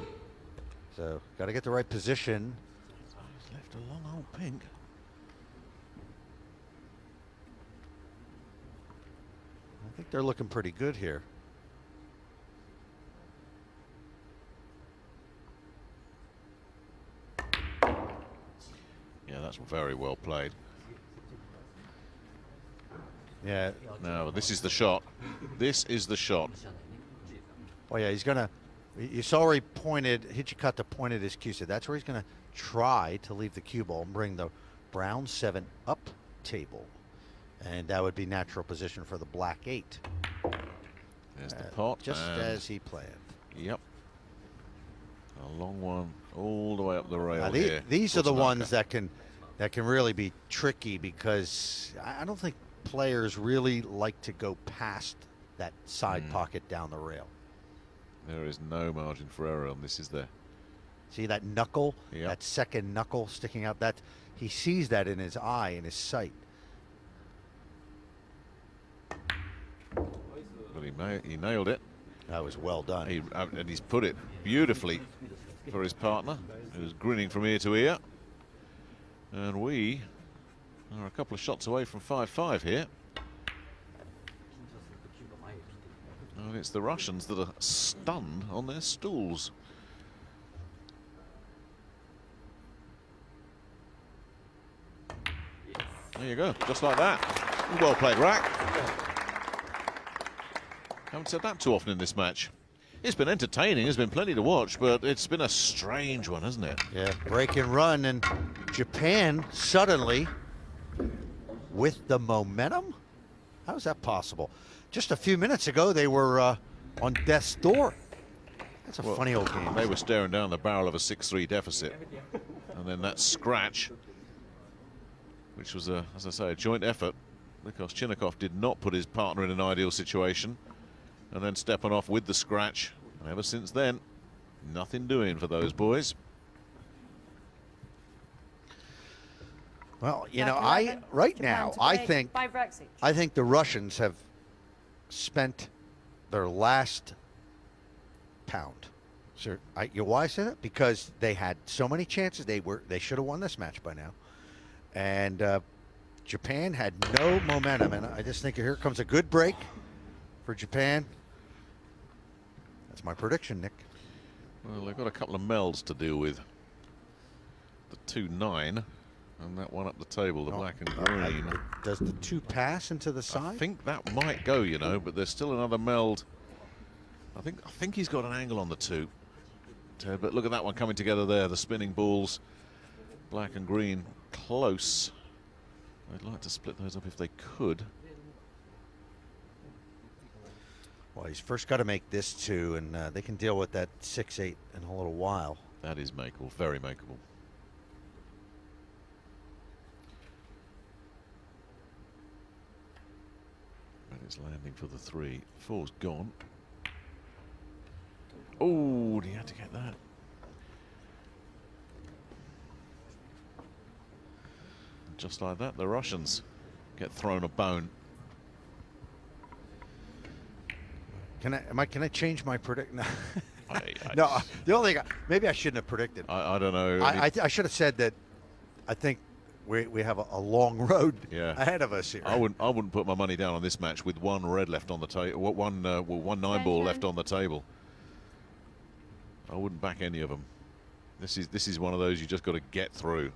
So got to get the right position. He's left a long old pink. I think they're looking pretty good here. Yeah, that's very well played. Yeah. Now, this is the shot. This is the shot. Oh yeah, he's gonna. You saw where he pointed. Hijikata pointed his cue. So that's where he's gonna try to leave the cue ball and bring the brown 7 up table, and that would be natural position for the black 8. There's the pot. Just and as he planned. Yep. A long one all the way up the rail Now, here. these are for the Tanaka. ones that can really be tricky, because I don't think players really like to go past that side pocket down the rail. There is no margin for error on this, is there? See that knuckle, Yep. that second knuckle sticking out? That he sees that in his eye, in his sight. But he nailed it. That was well done. And he's put it beautifully for his partner, who's grinning from ear to ear. And we are a couple of shots away from 5-5 here. And it's the Russians that are stunned on their stools. There you go, just like that. Well played, Rack. Haven't said that too often in this match. It's been entertaining, there's been plenty to watch, but it's been a strange one, hasn't it? Yeah, break and run, and Japan suddenly with the momentum? How is that possible? Just a few minutes ago, they were on death's door. That's a Well, funny old game. They were staring down the barrel of a 6-3 deficit. And then that scratch, which was, as I say, a joint effort, because Chinnikov did not put his partner in an ideal situation. And then Stepanov with the scratch. And ever since then, nothing doing for those boys. Well, you know, Back 11, right Japan now, to I break, think 5 racks each. I think the Russians have spent their last pound. So, you know why I say that? Because they had so many chances. They should have won this match by now, and Japan had no momentum. And I just think here comes a good break for Japan. That's my prediction, Nick. Well, they've got a couple of melds to deal with. The 2-9 and that one up the table, the black and green. Does the 2 pass into the side? I think that might go, you know, but there's still another meld. I think he's got an angle on the 2. Ted, but look at that one coming together there. The spinning balls, black and green, close. I'd like to split those up if they could. Well, he's first got to make this 2, and they can deal with that 6-8 in a little while. That is makeable, very makeable. And it's landing for the 3. 4's gone. Oh, he had to get that. Just like that, the Russians get thrown a bone. Can I change my predict? No, I- no. The only thing maybe I shouldn't have predicted. I don't know. I should have said that. I think we have a long road Yeah. ahead of us here. I wouldn't put my money down on this match with one red left on the table, one 9-ball left on the table. I wouldn't back any of them. This is one of those you just got to get through.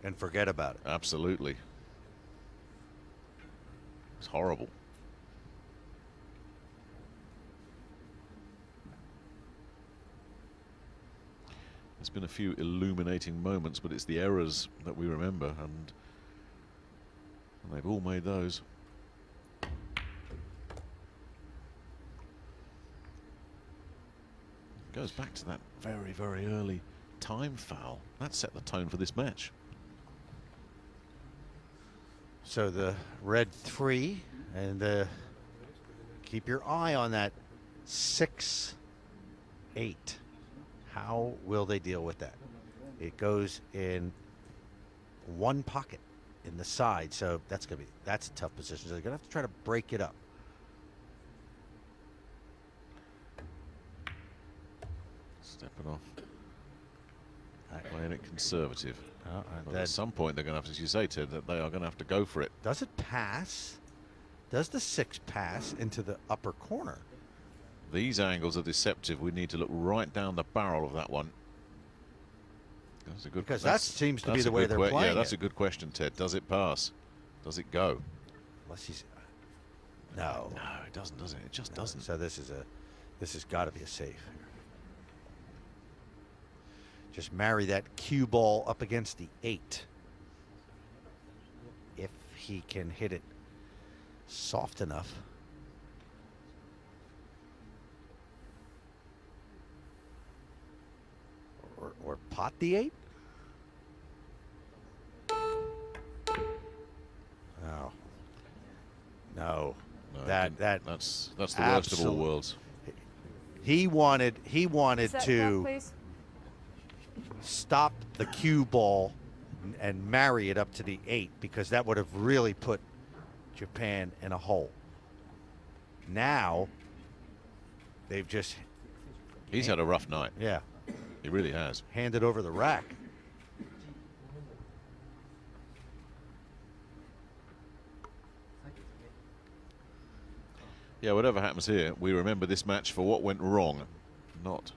And forget about it. Absolutely. It's horrible. There's been a few illuminating moments, but it's the errors that we remember, and they've all made those. Goes back to that very, very early time foul. That set the tone for this match. So the red 3, and keep your eye on that 6-8. How will they deal with that? It goes in one pocket in the side, so that's a tough position. So they're gonna have to try to break it up. Stepping off. Playing it conservative. But That- at some point, they're going to have to, as you say, Ted, that they are going to have to go for it. Does it pass? Does the 6 pass into the upper corner? These angles are deceptive. We need to look right down the barrel of that one. That's a good. Because that seems to be that's the a way good they're Yeah, playing that's it. a good question, Ted. Does it pass? Does it go? Unless he's no. No, it doesn't, does it? It just doesn't. So this has got to be a safe. Just marry that cue ball up against the 8. If he can hit it soft enough. Or pot the 8? No. No. No, That's the worst of all absolute- worlds. he wanted Set to back, please. stop the cue ball and marry it up to the 8, because that would have really put Japan in a hole. Now they've just He's had a rough night. yeah He really has. handed over the rack. Yeah, whatever happens here, we remember this match for what went wrong, not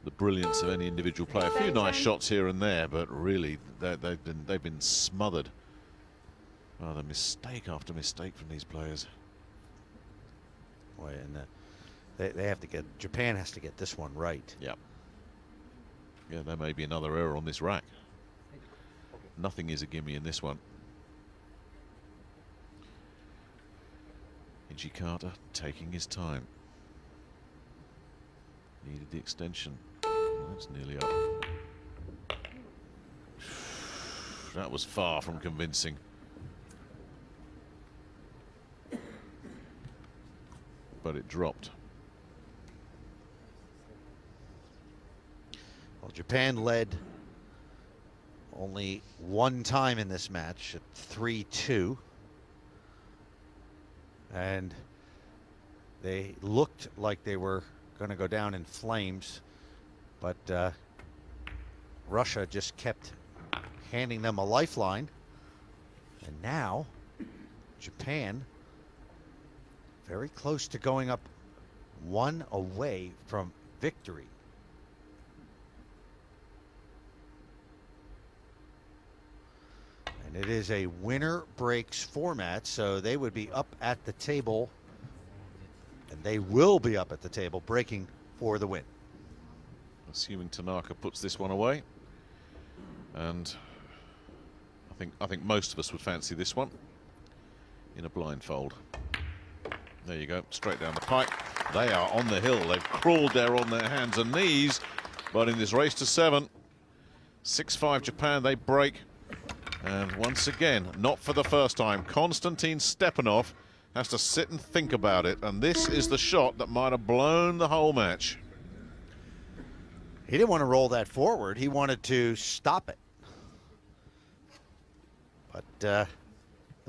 the brilliance of any individual player. A few nice shots here and there, but really they've been smothered. Oh, the mistake after mistake from these players. Boy, and they have to get Japan has to get this one right. Yeah. Yeah, there may be another error on this rack. Nothing is a gimme in this one. Ichikata taking his time. Needed the extension. That's nearly up. That was far from convincing. But it dropped. Well, Japan led only one time in this match at 3-2. And they looked like they were going to go down in flames, but Russia just kept handing them a lifeline. And now Japan very close to going up one away from victory. And it is a winner breaks format, so they would be up at the table, and they will be up at the table breaking for the win. Assuming Tanaka puts this one away, and I think most of us would fancy this one in a blindfold. There you go, straight down the pike. They are on the hill. They've crawled there on their hands and knees, but in this race to 7, 6-5 Japan, they break. And once again, not for the first time, Konstantin Stepanov has to sit and think about it, and this is the shot that might have blown the whole match. He didn't want to roll that forward. He wanted to stop it. But the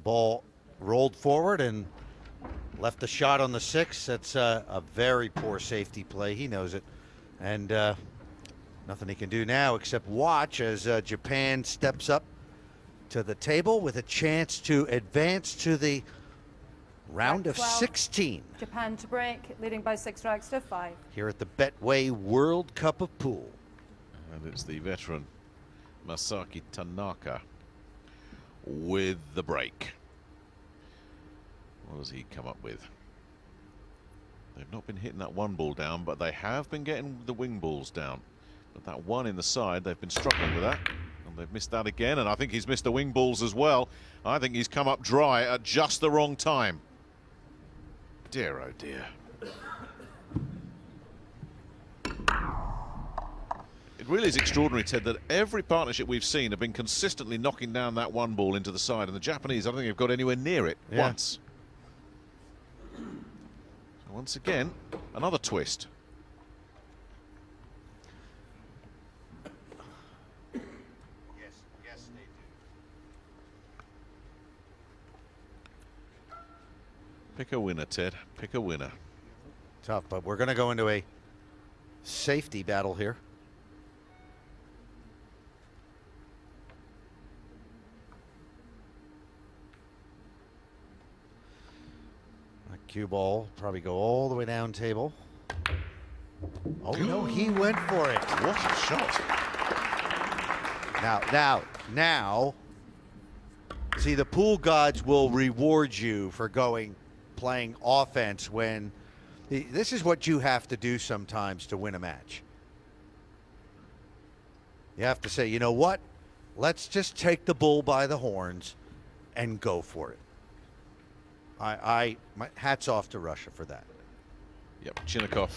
ball rolled forward and left a shot on the 6. That's a very poor safety play. He knows it. And nothing he can do now except watch as Japan steps up to the table with a chance to advance to the round of 12. 16 Japan to break, leading by 6 racks to 5. here at the Betway World Cup of Pool. And it's the veteran Masaki Tanaka with the break. What does he come up with? They've not been hitting that one ball down, but they have been getting the wing balls down. But that one in the side, they've been struggling with that. And they've missed that again, and I think he's missed the wing balls as well. I think he's come up dry at just the wrong time. Dear, oh dear. It really is extraordinary, Ted, that every partnership we've seen have been consistently knocking down that one ball into the side, and the Japanese, I don't think they've got anywhere near it once. So once again, another twist. Yes, they do. Pick a winner, Ted. Pick a winner. Tough, but we're going to go into a safety battle here. That cue ball probably go all the way down table. Oh no, he went for it. What a shot. Now, see, the pool gods will reward you for playing offense when this is what you have to do sometimes to win a match. You have to say, you know what? Let's just take the bull by the horns and go for it. My hats off to Russia for that. Yep, Chinnikov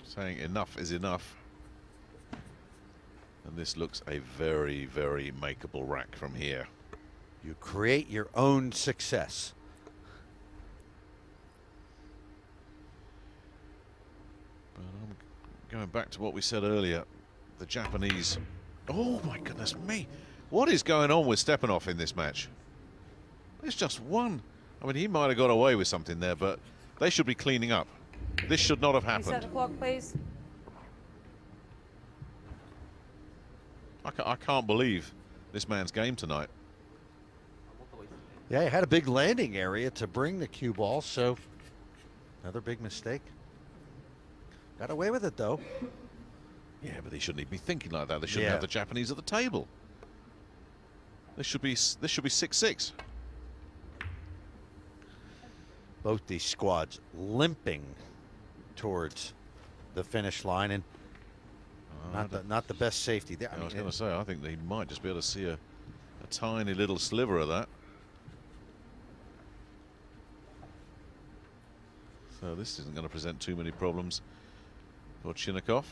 saying enough is enough. And this looks a very, very makeable rack from here. You create your own success. But I'm going back to what we said earlier. The Japanese... Oh, my goodness me. What is going on with Stepanov in this match? It's just one. I mean, he might have got away with something there, but they should be cleaning up. This should not have Reset happened. the clock, please. I can't believe this man's game tonight. Yeah, he had a big landing area to bring the cue ball, so another big mistake. Got away with it, though. Yeah, but they shouldn't even be thinking like that. They shouldn't have the Japanese at the table. This should be 6-6. Both these squads limping towards the finish line, and not the best safety there. I was going to say, I think they might just be able to see a tiny little sliver of that. So this isn't going to present too many problems for Chinnikov.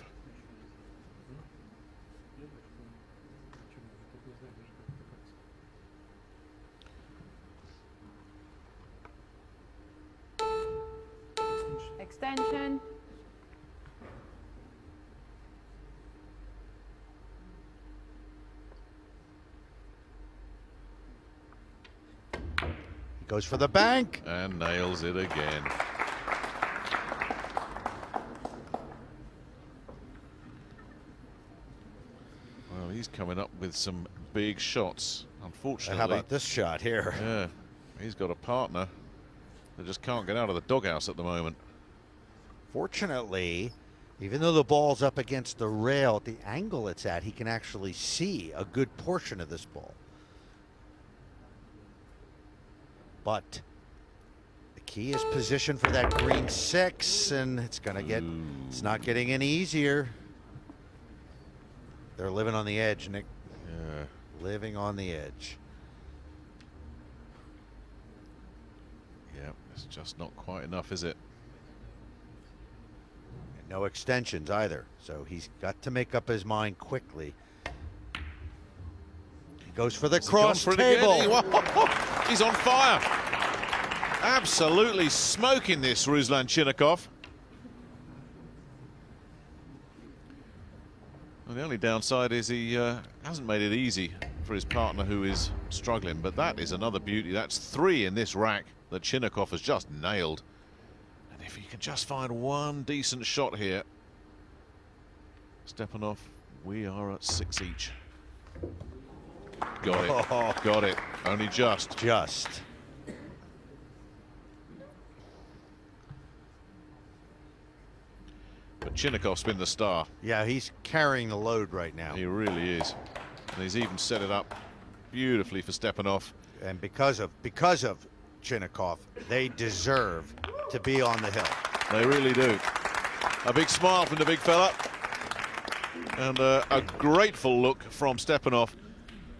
Extension. He goes for the bank. And nails it again. Well, he's coming up with some big shots, unfortunately. How about this shot here? Yeah, he's got a partner that just can't get out of the doghouse at the moment. Fortunately, even though the ball's up against the rail, at the angle it's at, he can actually see a good portion of this ball. But the key is position for that green 6, and it's gonna get, it's not getting any easier. They're living on the edge, Nick. Yeah. Living on the edge. Yeah, it's just not quite enough, is it? And no extensions either, so he's got to make up his mind quickly. He goes for the Has he gone cross for it table. again? He's on fire. Absolutely smoking this, Ruslan Chinnikov. Well, the only downside is he hasn't made it easy for his partner, who is struggling. But that is another beauty. That's 3 in this rack that Chinnikov has just nailed. And if he can just find one decent shot here, Stepanov, we are at 6 each. Got it. Got it. Only just. Just. But Chinnikov's been the star. Yeah, he's carrying the load right now. He really is. And he's even set it up beautifully for Stepanov. And because of Chinnikov, they deserve to be on the hill. They really do. A big smile from the big fella. And a grateful look from Stepanov.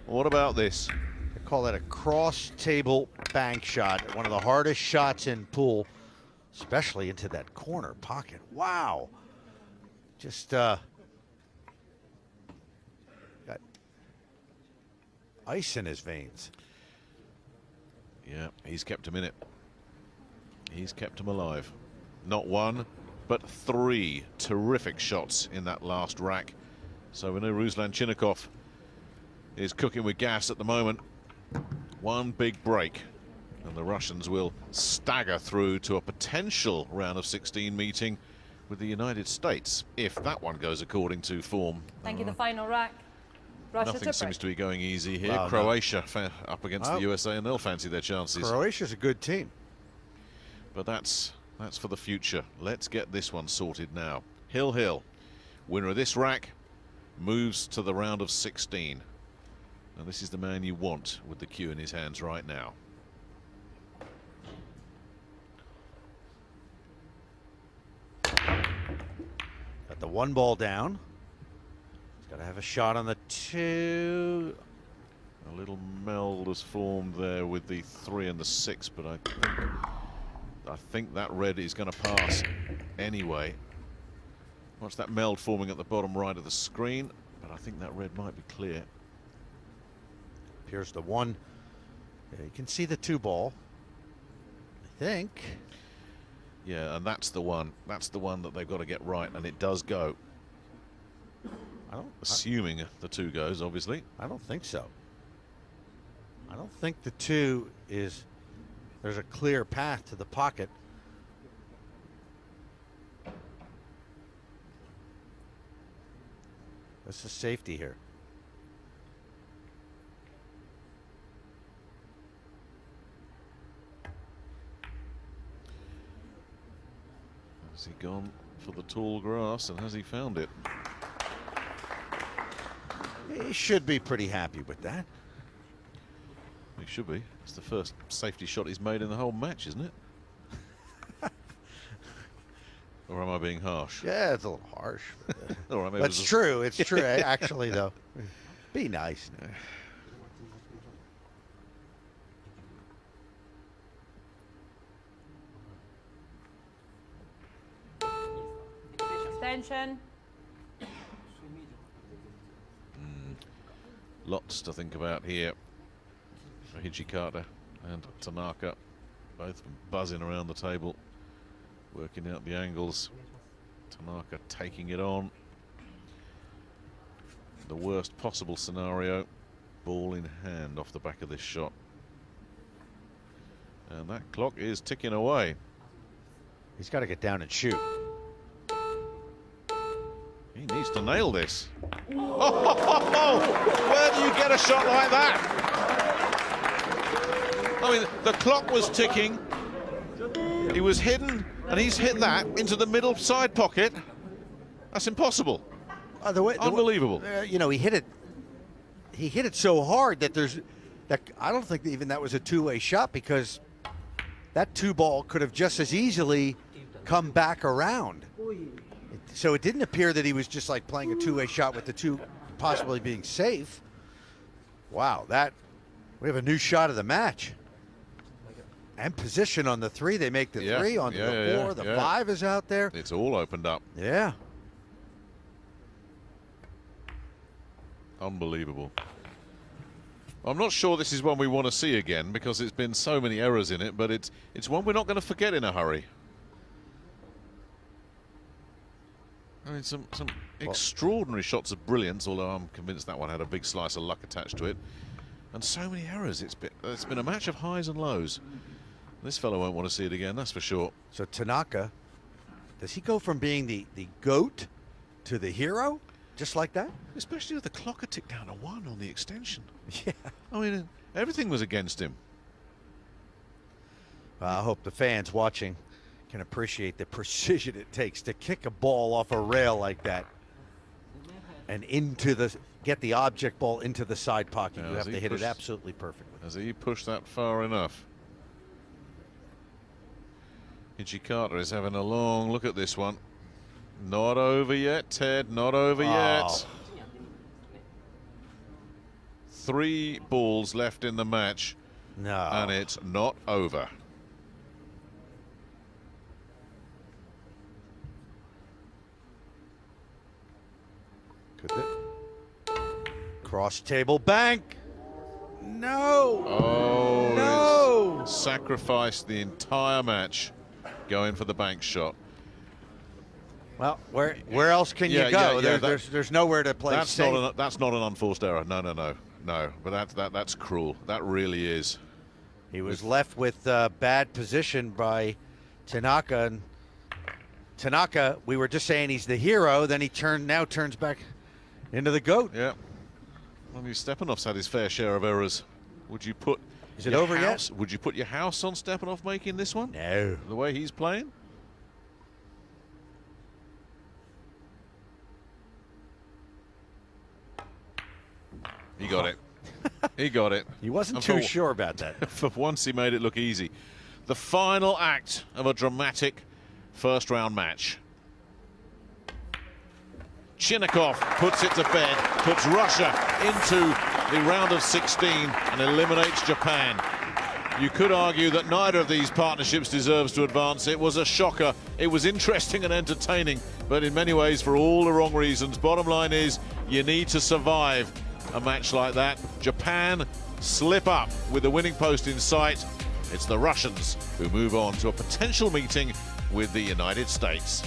What about this? They call that a cross-table bank shot. One of the hardest shots in pool, especially into that corner pocket. Wow. Just got ice in his veins. Yeah, he's kept him in it. He's kept him alive. Not one, but 3 terrific shots in that last rack. So we know Ruslan Chinnikov is cooking with gas at the moment. One big break, and the Russians will stagger through to a potential round of 16 meeting with the United States, if that one goes according to form. Thank you. The final rack. Russia Nothing to seems break. to be going easy here. Well, no. Croatia up against the Well, USA, and they'll fancy their chances. Croatia's a good team. But that's for the future. Let's get this one sorted now. Hill, winner of this rack, moves to the round of 16. And this is the man you want with the cue in his hands right now. Got the 1 ball down. He's got to have a shot on the 2. A little meld has formed there with the 3 and the 6, but I think that red is going to pass anyway. Watch that meld forming at the bottom right of the screen, but I think that red might be clear. Here's the 1. Yeah, you can see the 2 ball, I think. Yeah, and that's the one. That's the one that they've got to get right, and it does go. Assuming the 2 goes, obviously. I don't think so. I don't think the 2 is, there's a clear path to the pocket. This is safety here. Has he gone for the tall grass, and has he found it? He should be pretty happy with that. He should be. It's the first safety shot he's made in the whole match, isn't it? Or am I being harsh? Yeah, it's a little harsh. All right, maybe That's true. It's true. Actually, though, be nice. Attention. Lots to think about here for Hijikata and Tanaka. Both buzzing around the table, working out the angles. Tanaka taking it on. The worst possible scenario, ball in hand off the back of this shot. And that clock is ticking away. He's got to get down and shoot. He needs to nail this. Oh, where do you get a shot like that? I mean, the clock was ticking. He was hidden, and he's hit that into the middle side pocket. That's impossible. Unbelievable. You know, he hit it. He hit it so hard that I don't think even that was a two-way shot, because that two ball could have just as easily come back around. So it didn't appear that he was just like playing a two-way shot with the two possibly being safe. Wow, we have a new shot of the match. And position on the three. They make the three on the four. The five is out there. It's all opened up. Yeah. Unbelievable. I'm not sure this is one we want to see again, because it's been so many errors in it, but it's one we're not going to forget in a hurry. I mean, some extraordinary shots of brilliance, although I'm convinced that one had a big slice of luck attached to it. And so many errors. It's been a match of highs and lows. This fellow won't want to see it again, that's for sure. So Tanaka, does he go from being the GOAT to the hero? Just like that? Especially with the clock had ticked down to 1 on the extension. Yeah. I mean, everything was against him. I hope the fans watching can appreciate the precision it takes to kick a ball off a rail like that and get the object ball into the side pocket. Now, you have to hit it absolutely perfectly. Has he pushed that far enough? Hijikata is having a long look at this one. Not over yet, Ted. Not over yet. 3 balls left in the match. No. And it's not over. Could it? Cross table bank. No. Oh, no. It's sacrificed the entire match going for the bank shot. Well, where else can you go? There's nowhere to play safe. That's not an unforced error. No. But that's cruel. That really is. He was left with bad position by Tanaka. And Tanaka, we were just saying he's the hero. Then he now turns back into the GOAT. Yeah. Well, Stepanov's had his fair share of errors. Would you put? Is it over yet? Would you put your house on Stepanov making this one? No. The way he's playing. He got it. He got it. He wasn't too sure about that. For once, he made it look easy. The final act of a dramatic first-round match. Chinnikov puts it to bed, puts Russia into the round of 16 and eliminates Japan. You could argue that neither of these partnerships deserves to advance. It was a shocker. It was interesting and entertaining, but in many ways for all the wrong reasons. Bottom line is, you need to survive a match like that. Japan slip up with the winning post in sight. It's the Russians who move on to a potential meeting with the United States.